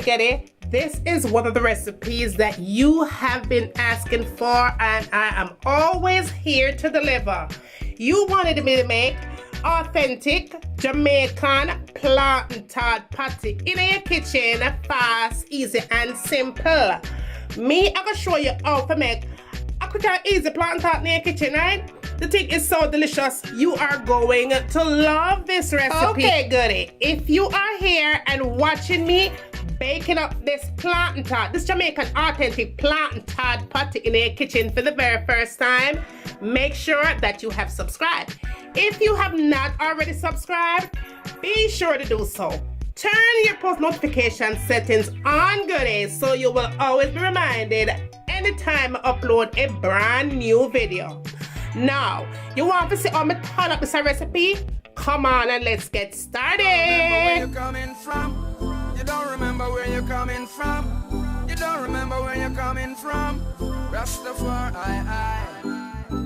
get it? This is one of the recipes that you have been asking for, and I am always here to deliver. You wanted me to make authentic Jamaican plantain tart patty in your kitchen, fast, easy, and simple. Me, I'm gonna show you how to make a quick and easy plantain tart in your kitchen, right? The thing is so delicious. You are going to love this recipe. Okay, goodie. If you are here and watching me baking up this plantain tart, this Jamaican authentic plantain tart patty in your kitchen for the very first time, make sure that you have subscribed. If you have not already subscribed, be sure to do so. Turn your post notification settings on, goodies, so you will always be reminded anytime I upload a brand new video. Now, you want to see how I turn up this recipe? Come on and let's get started. You don't remember where you're coming from. You don't remember where you're coming from. Rastafari,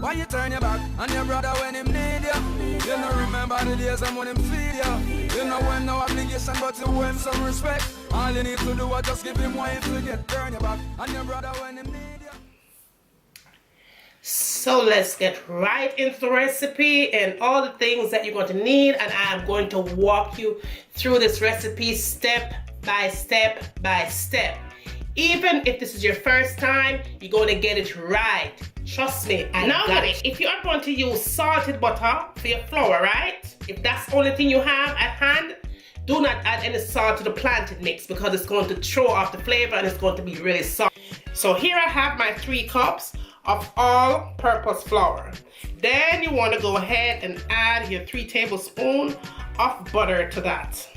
why you turn your back on your brother when him need you? You don't remember the days and when him feed you. You know when no obligation but to owe him some respect. All you need to do is just give him one to get turn your back on your brother when him need you. So let's get right into the recipe and all the things that you're going to need, and I am going to walk you through this recipe step by step by step. Even if this is your first time, you're going to get it right. Trust me. And now, if you are going to use salted butter for your flour, right? If that's the only thing you have at hand, do not add any salt to the plantain mix because it's going to throw off the flavor and it's going to be really soft. So here I have my 3 cups of all-purpose flour. Then you want to go ahead and add your 3 tablespoons of butter to that.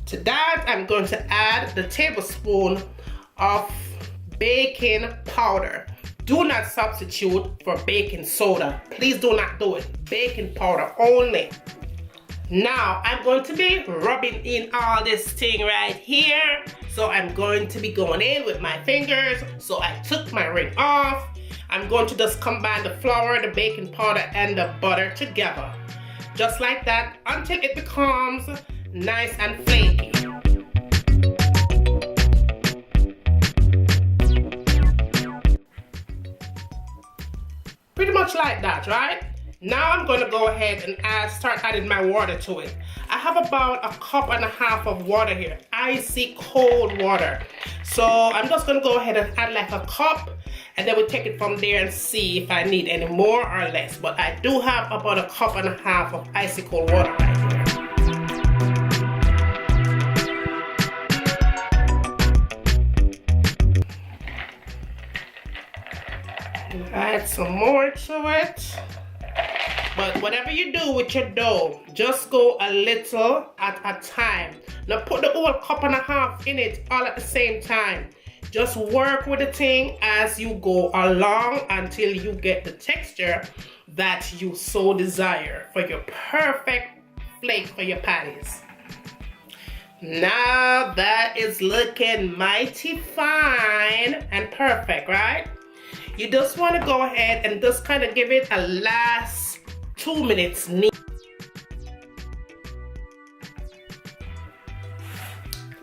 To that, I'm going to add the tablespoon of baking powder. Do not substitute for baking soda. Please do not do it. Baking powder only. Now, I'm going to be rubbing in all this thing right here. So I'm going to be going in with my fingers. So I took my ring off. I'm going to just combine the flour, the baking powder, and the butter together. Just like that until it becomes nice and flaky. Pretty much like that, right? Now I'm going to go ahead and start adding my water to it. I have about 1.5 cups of water here, icy cold water. So I'm just going to go ahead and add like 1 cup, and then we'll take it from there and see if I need any more or less. But I do have about 1.5 cups of icy cold water right here. Add some more to it. But whatever you do with your dough, just go a little at a time. Now put the whole 1.5 cups in it all at the same time. Just work with the thing as you go along until you get the texture that you so desire for your perfect flake for your patties. Now that is looking mighty fine and perfect, right? You just want to go ahead and just kind of give it a last 2 minutes.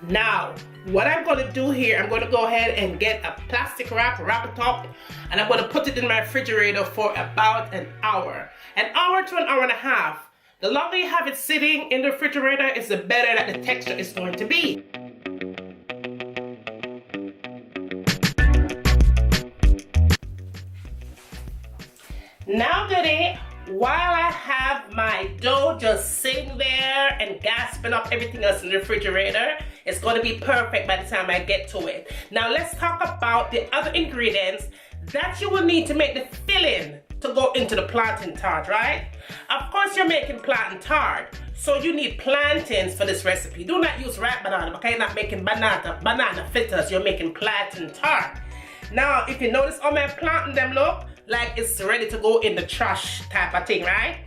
Now, what I'm going to do here, I'm going to go ahead and get a plastic wrap it up, and I'm going to put it in my refrigerator for about an hour. An hour to an hour and a half. The longer you have it sitting in the refrigerator, is the better that the texture is going to be. Now, goodie, while I have my dough just sitting there and gasping up everything else in the refrigerator, it's going to be perfect by the time I get to it. Now let's talk about the other ingredients that you will need to make the filling to go into the plantain tart, right? Of course, you're making plantain tart, so you need plantains for this recipe. Do not use ripe banana, okay? You're not making banana fritters, you're making plantain tart. Now, if you notice how my plantain them look, like it's ready to go in the trash type of thing, right?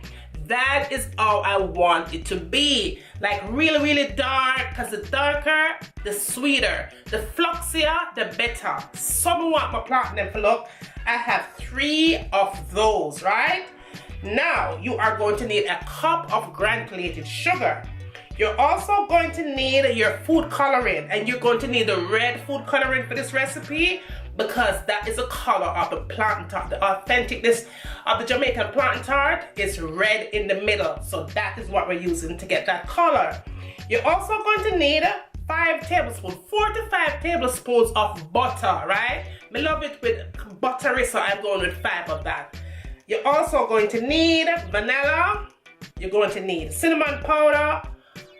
That is how I want it to be. Like really, really dark, because the darker, the sweeter. The fluxier, the better. Some want my plantain them to look. I have 3 of those, right? Now, you are going to need a cup of granulated sugar. You're also going to need your food coloring, and you're going to need the red food coloring for this recipe because that is the color of the plantain tart. The authenticness of the Jamaican plantain tart is red in the middle, so that is what we're using to get that color. You're also going to need 4 to 5 tablespoons of butter, right? I love it with buttery, so I'm going with 5 of that. You're also going to need vanilla. You're going to need cinnamon powder,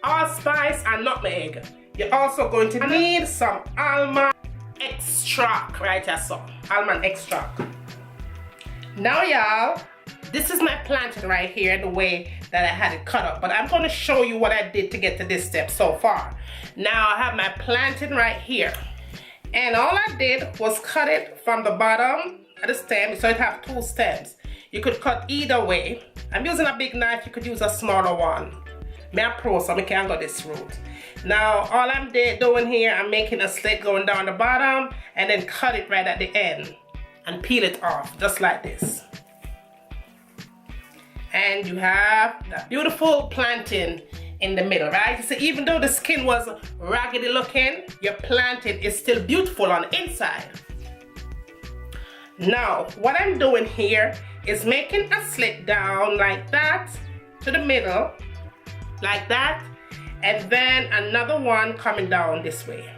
allspice, and nutmeg. You're also going to need some almond extract, right? That's all. Almond extract. Now, y'all, this is my plantain right here, the way that I had it cut up. But I'm going to show you what I did to get to this step so far. Now, I have my plantain right here. And all I did was cut it from the bottom of the stem, so it has 2 stems. You could cut either way. I'm using a big knife, you could use a smaller one. I'm pro, so I can't go this route. Now, all I'm doing here, I'm making a slit going down the bottom and then cut it right at the end and peel it off, just like this. And you have that beautiful plantain in the middle, right? So even though the skin was raggedy looking, your plantain is still beautiful on the inside. Now, what I'm doing here is making a slit down like that to the middle, like that, and then another one coming down this way.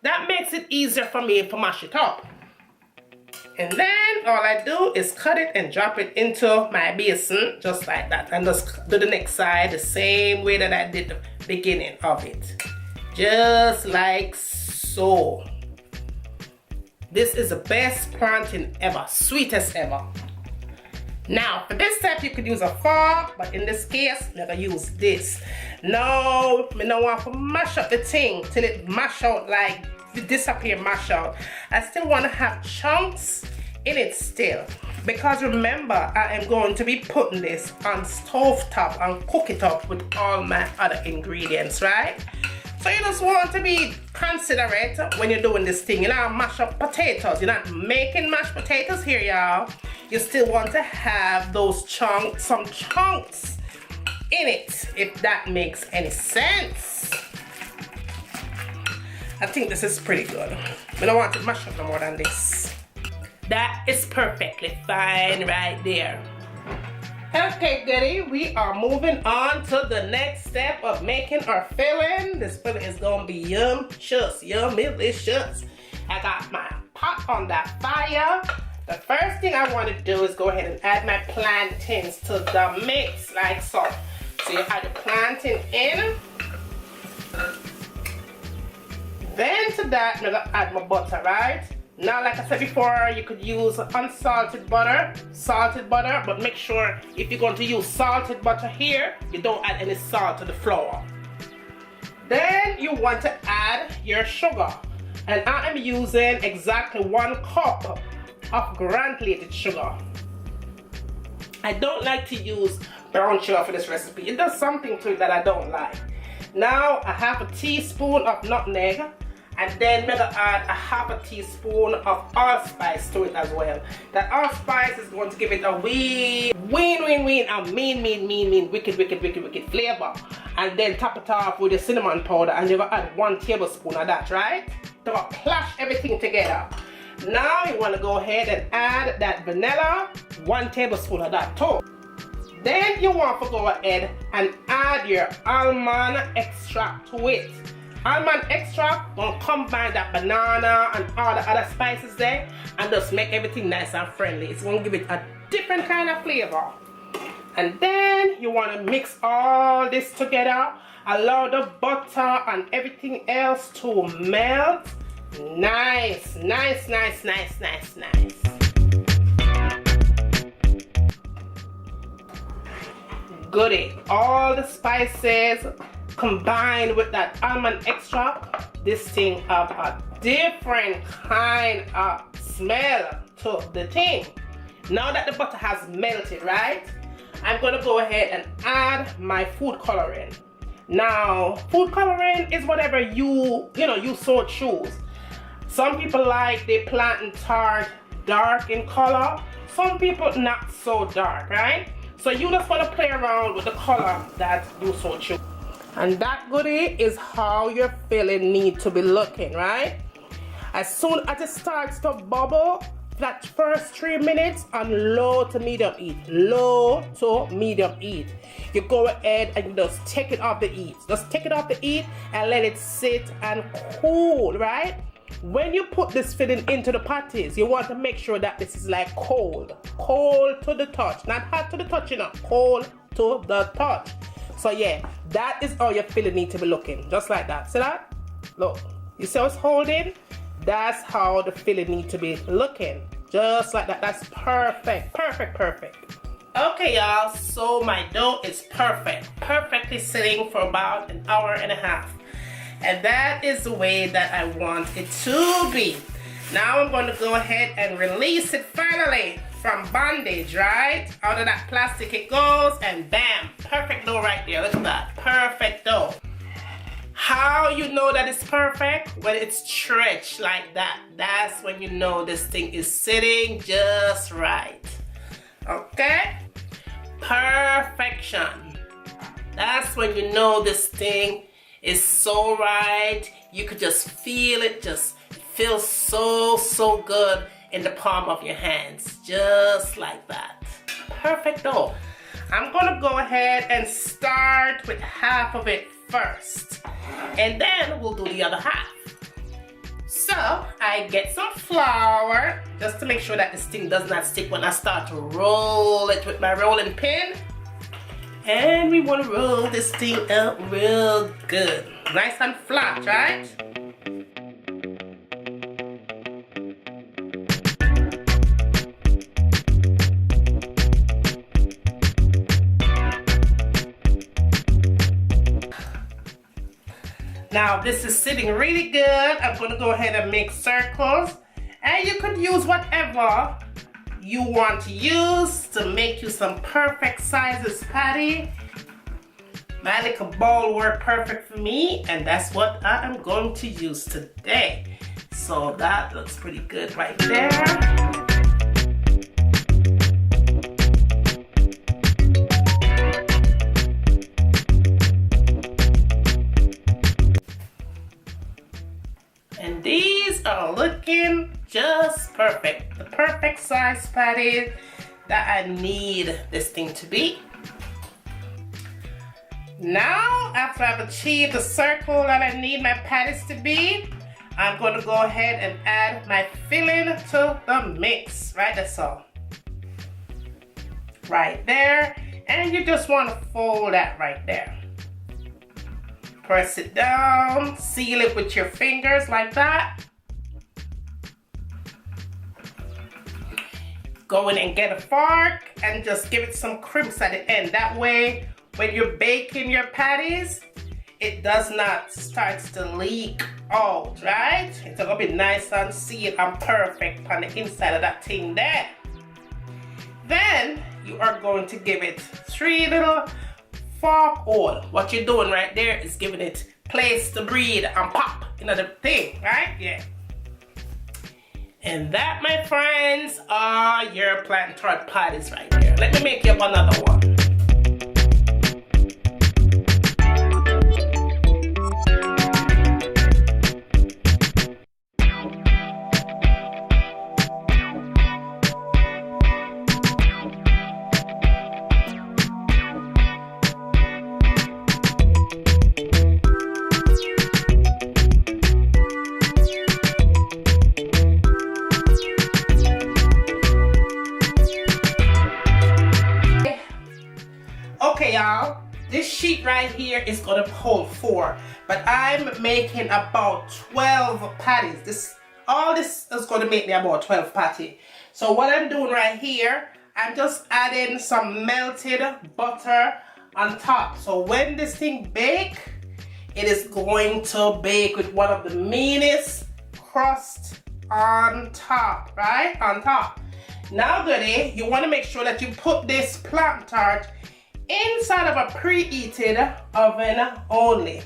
That makes it easier for me to mash it up. And then all I do is cut it and drop it into my basin just like that, and just do the next side the same way that I did the beginning of it, just like so. This is the best plantain ever, sweetest ever. Now, for this step, you could use a fork, but in this case, I'm gonna use this. No, I don't want to mash up the thing till it mash out, like disappear, mash out. I still want to have chunks in it still, because remember, I am going to be putting this on stove top and cook it up with all my other ingredients, right? So you just want to be considerate when you're doing this thing. You're not mash up potatoes. You're not making mashed potatoes here, y'all. You still want to have those chunks, some chunks in it, if that makes any sense. I think this is pretty good. We don't want to mash up no more than this. That is perfectly fine right there. Okay, goodie, we are moving on to the next step of making our filling. This filling is gonna be yum-cious, yummy-licious. I got my pot on that fire. The first thing I want to do is go ahead and add my plantains to the mix, like so. So you add the plantain in. Then to that, I'm gonna add my butter, right? Now, like I said before, you could use unsalted butter, salted butter, but make sure if you're going to use salted butter here, you don't add any salt to the flour. Then you want to add your sugar. And I am using exactly 1 cup of granulated sugar. I don't like to use brown sugar for this recipe. It does something to it that I don't like. Now, a 1/2 teaspoon of nutmeg. And then I'm gonna add a 1/2 teaspoon of allspice to it as well. That allspice is going to give it a mean, wicked flavor. And then top it off with the cinnamon powder, and you're gonna add 1 tablespoon of that, right? So I'll clash everything together. Now you wanna go ahead and add that vanilla, 1 tablespoon of that too. Then you want to go ahead and add your almond extract to it. Almond extract will combine that banana and all the other spices there and just make everything nice and friendly. It's going to give it a different kind of flavor. And then you want to mix all this together. Allow the butter and everything else to melt. Nice. Goodie. All the spices combined with that almond extract, this thing have a different kind of smell to the thing. Now that the butter has melted, right, I'm gonna go ahead and add my food coloring. Now, food coloring is whatever you so choose. Some people like the plantain tart dark in color. Some people not so dark, right? So you just want to play around with the color that you so choose. And that goodie is how your filling needs to be looking, right? As soon as it starts to bubble, that first 3 minutes on low to medium heat. Low to medium heat. You go ahead and just take it off the heat. Just take it off the heat and let it sit and cool, right? When you put this filling into the patties, you want to make sure that this is like cold. Cold to the touch. Not hot to the touch, you know. Cold to the touch. So yeah, that is how your filling needs to be looking. Just like that. See that? Look. You see how it's holding? That's how the filling needs to be looking. Just like that. That's perfect. Perfect, perfect. Okay, y'all. So my dough is perfect. Perfectly sitting for about an hour and a half. And that is the way that I want it to be. Now I'm going to go ahead and release it finally from bondage, right? Out of that plastic it goes, and bam. Perfect dough right there. Look at that. Perfect dough. How you know that it's perfect? When it's stretched like that. That's when you know this thing is sitting just right. Okay? Perfection. That's when you know this thing is so right. You could just feel it, just feel so good in the palm of your hands. Just like that. Perfect dough. I'm gonna go ahead and start with half of it first, and then we'll do the other half. So I get some flour just to make sure that this thing does not stick when I start to roll it with my rolling pin. And we want to roll this thing out real good, nice and flat, right? Now this is sitting really good. I'm going to go ahead and make circles, and you could use whatever you want to use to make you some perfect sizes patty. My little bowl worked perfect for me, and that's what I am going to use today. So that looks pretty good right there. And these are looking just perfect. The perfect size patty that I need this thing to be. Now, after I've achieved the circle that I need my patties to be, I'm going to go ahead and add my filling to the mix. Right, that's all. Right there. And you just want to fold that right there. Press it down, seal it with your fingers like that. Go in and get a fork and just give it some crimps at the end. That way, when you're baking your patties, it does not start to leak out, right? It's gonna be nice and sealed and perfect on the inside of that thing there. Then you are going to give it 3 little fork hole. What you're doing right there is giving it place to breathe and pop into the thing, right? Yeah. And that, my friends, are your plantain tart patties right there. Let me make you up another one. Okay, y'all, this sheet right here is gonna hold 4, but I'm making about 12 patties. All this is gonna make me about 12 patty. So what I'm doing right here, I'm just adding some melted butter on top. So when this thing bake, it is going to bake with one of the meanest crust on top, right? On top. Now, goodie, you want to make sure that you put this plantain tart inside of a preheated oven only.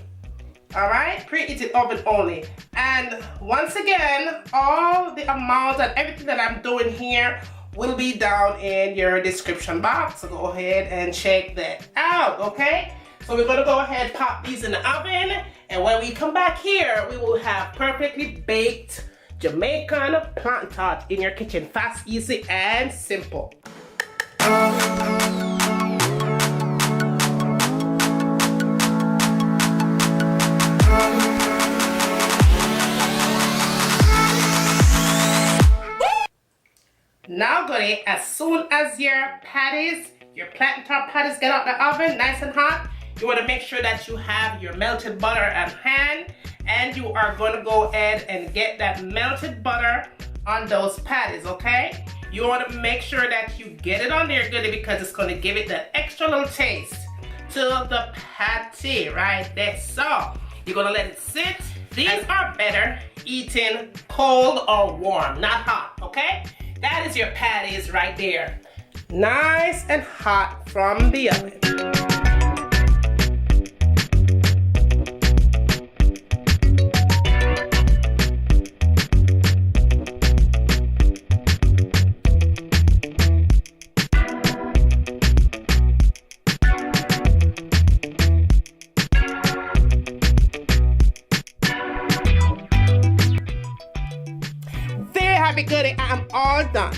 Alright, preheated oven only. And once again, all the amounts and everything that I'm doing here will be down in your description box. So go ahead and check that out, okay? So we're gonna go ahead, pop these in the oven, and when we come back here, we will have perfectly baked Jamaican plantain tart in your kitchen. Fast, easy, and simple. Now, goody, as soon as your plantain tart patties get out the oven, nice and hot, you want to make sure that you have your melted butter at hand, and you are going to go ahead and get that melted butter on those patties, okay? You want to make sure that you get it on there, goody, because it's going to give it that extra little taste to the patty right there. So, you're going to let it sit. These are better eaten cold or warm, not hot, okay? That is your patties right there. Nice and hot from the oven. There have it, goody. I'm all done.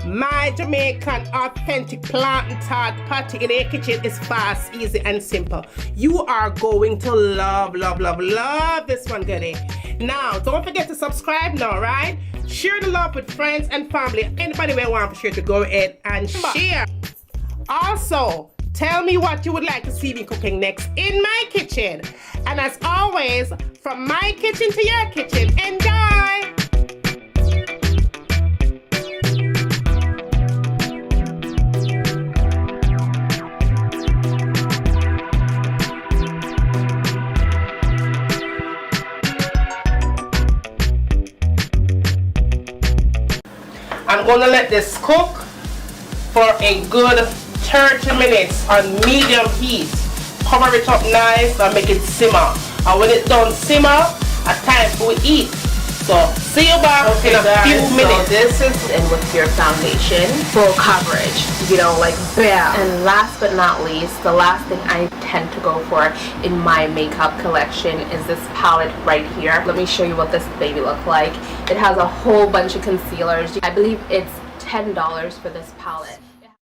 My Jamaican authentic plantain tart patty in your kitchen is fast, easy, and simple. You are going to love, love, love, love this one, goody. Now, don't forget to subscribe now, right? Share the love with friends and family. Anybody who wants to share, to go ahead and share. Also, tell me what you would like to see me cooking next in my kitchen. And as always, from my kitchen to your kitchen, enjoy! I'm going to let this cook for a good 30 minutes on medium heat. Cover it up nice and make it simmer. And when it's done simmer, it's time for we eat. So see you back in a few minutes. So this is in with your foundation, full coverage, you know, like bam. And last but not least, the last thing I tend to go for in my makeup collection is this palette right here. Let me show you what this baby looks like. It has a whole bunch of concealers. I believe it's $10 for this palette.